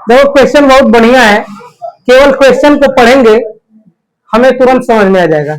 देखो क्वेश्चन बहुत बढ़िया है, केवल क्वेश्चन को पढ़ेंगे हमें तुरंत समझ में आ जाएगा।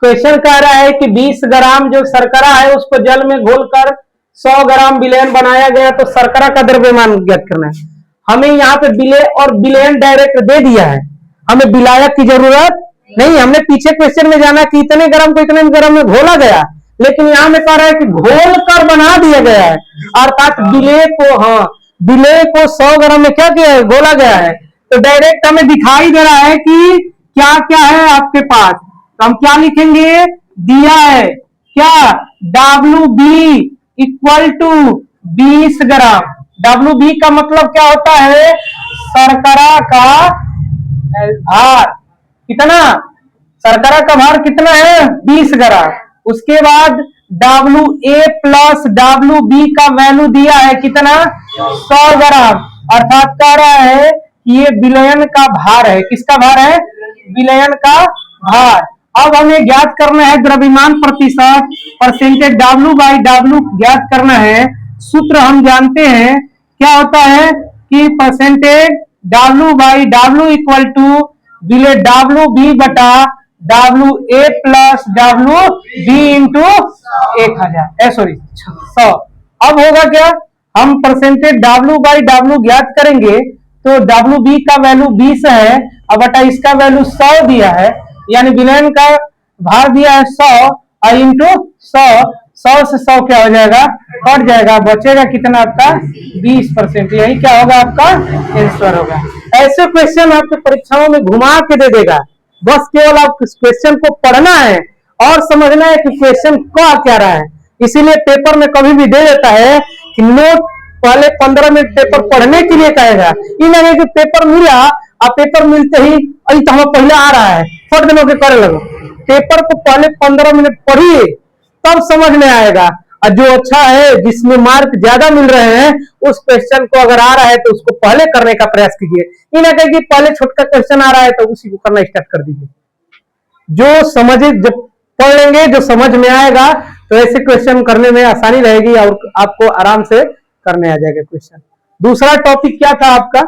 क्वेश्चन कह रहा है कि 20 ग्राम जो शर्करा है उसको जल में घोलकर 100 ग्राम विलयन बनाया गया, तो शर्करा का द्रव्यमान ज्ञात करना है। हमें यहाँ पे विलय और विलयन डायरेक्ट दे दिया है, हमें विलायक की जरूरत नहीं। हमने पीछे क्वेश्चन में जाना कि इतने ग्राम को इतने ग्राम में घोला गया, लेकिन यहाँ में कह रहा है कि घोल कर बना दिया गया है, अर्थात विलय को, हाँ विलय को 100 ग्राम में क्या किया है, घोला गया है। तो डायरेक्ट हमें दिखाई दे रहा है कि क्या क्या है आपके पास, तो हम क्या लिखेंगे, दिया है क्या, WB equal to 20 gram. WB का मतलब क्या होता है, शर्करा का भार। कितना, शर्करा का भार कितना है, 20 ग्राम। उसके बाद WA प्लस WB का वैल्यू दिया है कितना, 100 ग्राम, अर्थात कह रहा है कि ये विलयन का भार है। किसका भार है, विलयन का भार। अब हमें ज्ञात करना है द्रव्यमान प्रतिशत, परसेंटेज W बाई W ज्ञात करना है। सूत्र हम जानते हैं क्या होता है कि percentage W by W equal to विलय WB बटा WA plus WB into 1000 sorry 100। अब होगा क्या, हम परसेंटेज W बाई W ज्ञात करेंगे तो WB का वैल्यू 20 है, अब बटा इसका वैल्यू 100 दिया है, यानी विलयन का भार दिया है 100 इंटू 100 से 100 क्या हो जाएगा, कट जाएगा, बचेगा कितना आपका 20%। यही क्या होगा आपका आंसर होगा। ऐसे क्वेश्चन आपके परीक्षाओं में घुमा के दे देगा, बस केवल आप क्वेश्चन को पढ़ना है और समझना है कि क्वेश्चन क्या रहा है। इसीलिए पेपर में कभी भी दे देता है कि नोट पहले 15 मिनट पेपर पढ़ने के लिए कहेगा, ये नहीं कि पेपर मिला और पेपर मिलते ही अभी तो हमें पहले आ रहा है फट दिनों के करे लगो। पेपर को पहले 15 मिनट पढ़िए तब समझ में आएगा, और जो अच्छा है जिसमें मार्क ज्यादा मिल रहे हैं उस क्वेश्चन को अगर आ रहा है तो उसको पहले करने का प्रयास कीजिए। ये ना कहे कि पहले छोटा क्वेश्चन आ रहा है तो उसी को करना स्टार्ट कर दीजिए। जो समझे, जब पढ़ लेंगे, जो समझ में आएगा तो ऐसे क्वेश्चन करने में आसानी रहेगी और आपको आराम से करने आ जाएगा क्वेश्चन। दूसरा टॉपिक क्या था आपका,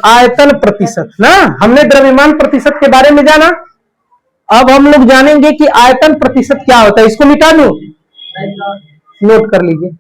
आयतन प्रतिशत ना। हमने द्रव्यमान प्रतिशत के बारे में जाना, अब हम लोग जानेंगे कि आयतन प्रतिशत क्या होता है। इसको मिटा दूं, नोट कर लीजिए।